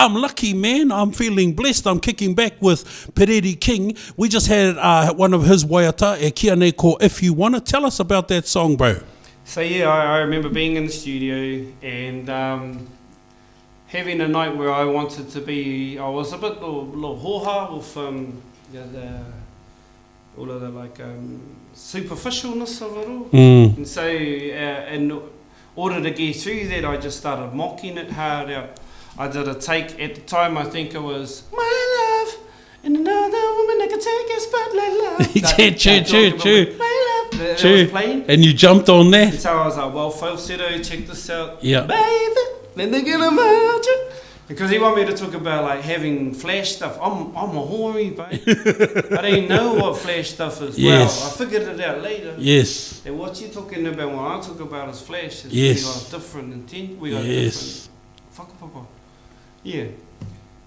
I'm lucky, man. I'm feeling blessed. I'm kicking back with Pereri King. We just had one of his waiata, e kia nei ko If You Wanna. Tell us about that song, bro. So yeah, I remember being in the studio and having a night where I wanted to be, I was a bit little hoha with all of the like superficialness of it all. And so in order to get through that, I just started mocking it hard out. I did a take, at the time I think it was, my love, and another woman that can take a spotlight love. True. My love, that was playing. And you jumped on that? And so I was like, well, falsetto, check this out. Yeah. Baby, then they're gonna melt you. Because he wanted me to talk about like having flash stuff. I'm a hoary, babe. I didn't know what flash stuff is. Yes. Well, I figured it out later. Yes. And what you're talking about when I talk about is flash. Is Yes. we got different intent. We got different. Whakapapa. Yeah.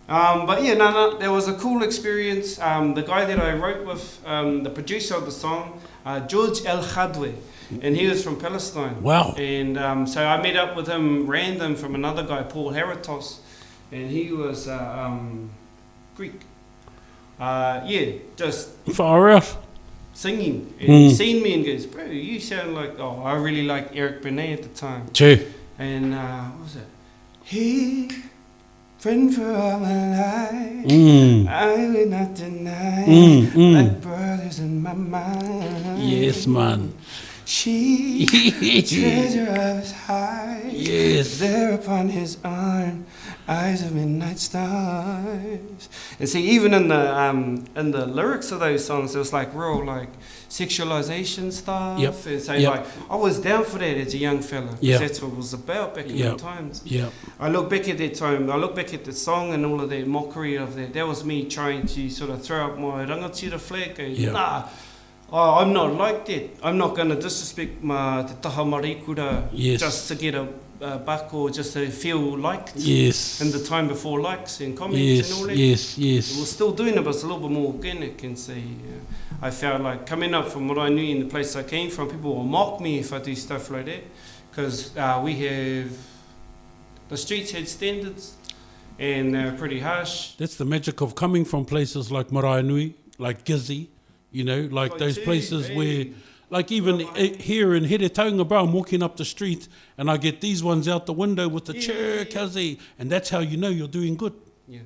But yeah, no, there was a cool experience. The guy that I wrote with, the producer of the song, George El Khadwe, and he was from Palestine. Wow. And so I met up with him random from another guy, Paul Heratos, and he was Greek. Yeah, just far out. singing. And he seen me and goes, bro, you sound like, oh, I really liked Eric Benet at the time. True. And what was it? He, friend for all my life, I will not deny, like brothers in my mind. Yes, man. She, treasure of his heart, Yes. there upon his arm, eyes of midnight stars. And see, even in the lyrics of those songs, it was like real like sexualization stuff. Yep. And so Yep. like I was down for that as a young fella. 'Cause Yep. that's what it was about back in Yep. the times. Yeah. I look back at that time, I look back at the song and all of that mockery of that. That was me trying to sort of throw up my rangatira flag. Yeah. Nah, oh, I'm not like that. I'm not going to disrespect te taha marikura Yes. just to get a buck or just to feel liked. Yes. In the time before likes and comments Yes. and all that. Yes. We're Yes. still doing it, but it's a little bit more organic. And say, I felt like coming up from Maraenui and the place I came from, people will mock me if I do stuff like that. Because the streets had standards and they're pretty harsh. That's the magic of coming from places like Maraenui, like Gizzy, you know, like those places where, like even here in Heretaunga, bro, I'm walking up the street and I get these ones out the window with the Kazi, and that's how you know you're doing good. Yeah.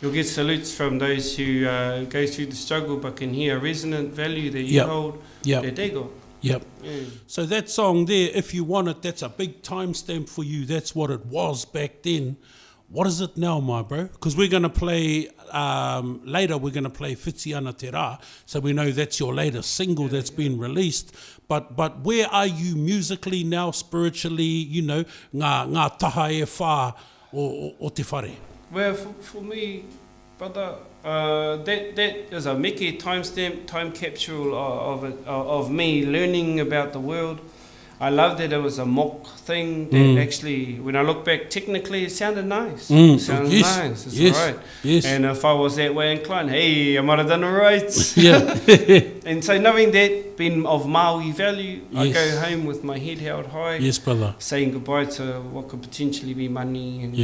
You'll get salutes from those who go through the struggle but can hear a resonant value that you hold that they got. Yep. Yeah. So that song there, If You Want It, that's a big timestamp for you. That's what it was back then. What is it now, my bro? Because we're going to play, later we're going to play Whitiana Te Rā, so we know that's your latest single that's been released. But where are you musically now, spiritually, you know, ngā taha e whā o te whare? Well, for me, brother, that is a Mickey timestamp, time capsule of me learning about the world. I love that it was a mock thing that actually, when I look back, technically it sounded nice. It sounded nice, it's all right. Yes. And if I was that way inclined, hey, I might have done it right. Yeah. And so knowing that, being of Maui value, I go home with my head held high. Yes, brother. Saying goodbye to what could potentially be money and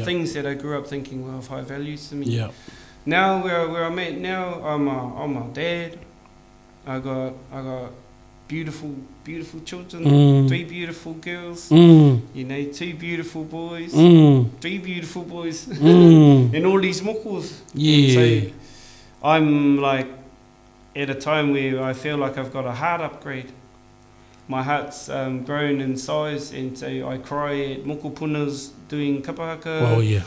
things that I grew up thinking were of high values to me. Yeah. Now where I'm at now, I'm a dad. I got beautiful children, 3 beautiful girls, you know, 2 beautiful boys, 3 beautiful boys, and all these mokos. Yeah. So I'm like at a time where I feel like I've got a heart upgrade. My heart's grown in size, and so I cry at mokopunas doing kapahaka. Oh, yeah.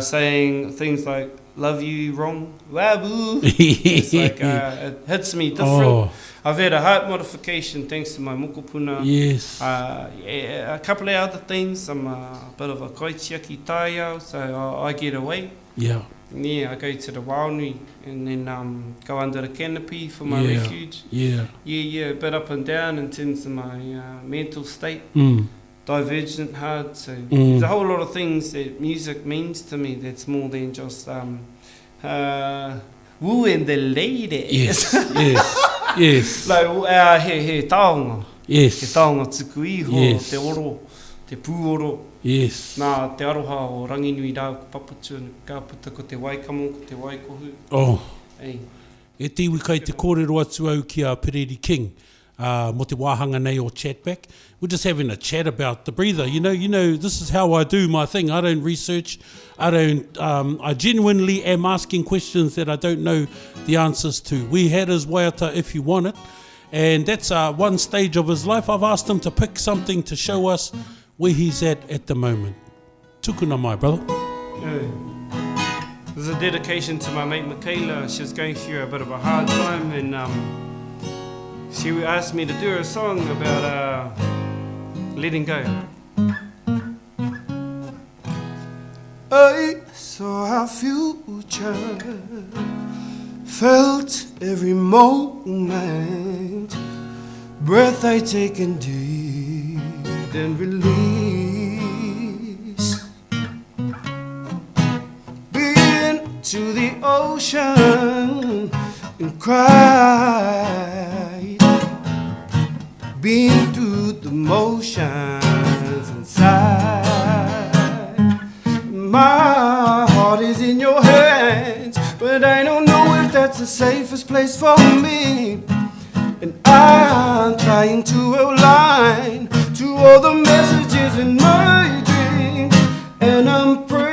Saying things like, love you wrong, wabu. It's like, it hits me different. Oh. I've had a heart modification thanks to my mokopuna. Yes. A couple of other things. I'm a bit of a kaitiaki taiao, so I get away. Yeah. Yeah, I go to the whānau and then go under the canopy for my refuge. Yeah. Yeah, a bit up and down in terms of my mental state. Divergent hard, so there's a whole lot of things that music means to me that's more than just woo and the ladies. Yes. Like he taonga. Yes. He taonga tuku iho, te oro, te pūoro. Yes. Nā te aroha o ranginui rāu ko paputu, ka puta ko te waikamo, ko te waikohu. Oh. Ei. E te iwi kai te kōrero atu au ki a Pereri King, mo te wāhanga nei o Chatback. We're just having a chat about the breather. You know, this is how I do my thing. I don't research. I genuinely am asking questions that I don't know the answers to. We had his waiata if you want it. And that's one stage of his life. I've asked him to pick something to show us where he's at the moment. Tukuna mai, brother. Yeah. This is a dedication to my mate Michaela. She was going through a bit of a hard time, and she asked me to do a song about letting go. I saw our future, felt every moment, breath I take in deep and release. To the ocean and cried, been through the motions inside. My heart is in your hands, but I don't know if that's the safest place for me. And I'm trying to align to all the messages in my dreams, and I'm praying.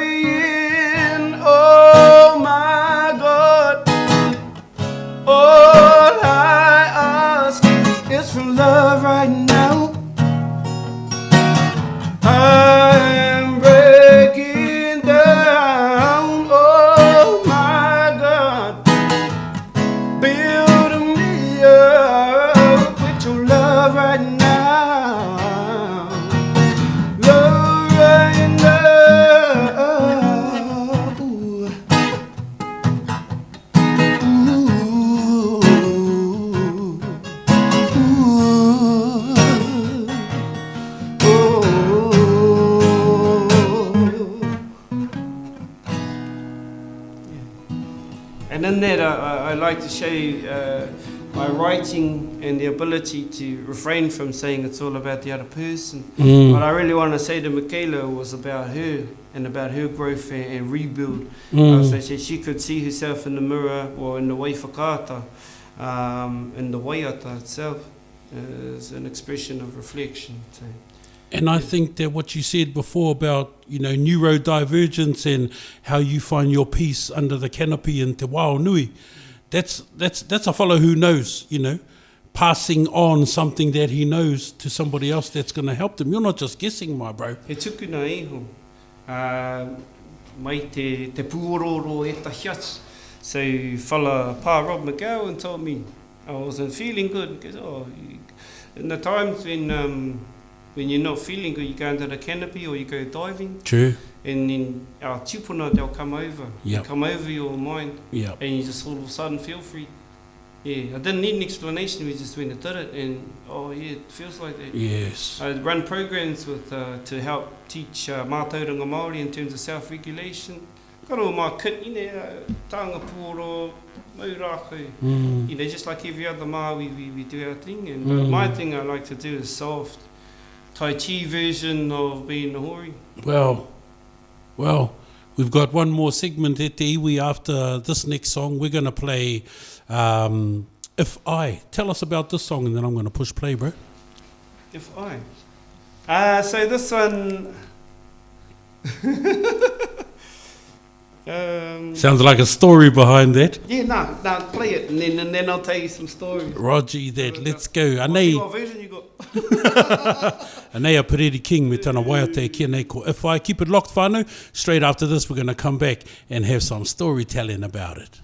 Oh my God, all I ask is for love right now. I am breaking down. Oh my God, build me up with your love right now. Love right now. And in that, I like to show my writing and the ability to refrain from saying it's all about the other person. What I really want to say to Michaela was about her and about her growth and rebuild. So she could see herself in the mirror or in the way whakaata, in the waiata itself as an expression of reflection. So. And I think that what you said before about, neurodivergence and how you find your peace under the canopy in te wānau, that's a fellow who knows, passing on something that he knows to somebody else that's going to help them. You're not just guessing, my bro. He tukuna iho. Mai te puororo e tahiats. So fella Pa Rob McGowan and told me I wasn't feeling good. Because, in the times when you're not feeling good, you go under the canopy or you go diving. True. And then our tupuna, they'll come over. Yep. They come over your mind. Yep. And you just all of a sudden feel free. Yeah, I didn't need an explanation. We just went and did it. And, it feels like that. Yes. I run programs with to help teach mātauranga Māori in terms of self-regulation. Karo mā kit, tāanga pōro, maurākau. Just like every other mā, we do our thing. And my thing I like to do is soft. Tai Chi version of being a hori. Well, we've got one more segment at te iwi after this next song. We're going to play If I. Tell us about this song and then I'm going to push play, bro. If I. So this one... sounds like a story behind that. Yeah, no, play it and then I'll tell you some stories. Roger that, let's go. What version you got? Anei a Pereri King me tana waiata e kia nei ko If I. Keep it locked, whānau. Straight after this, we're going to come back and have some storytelling about it.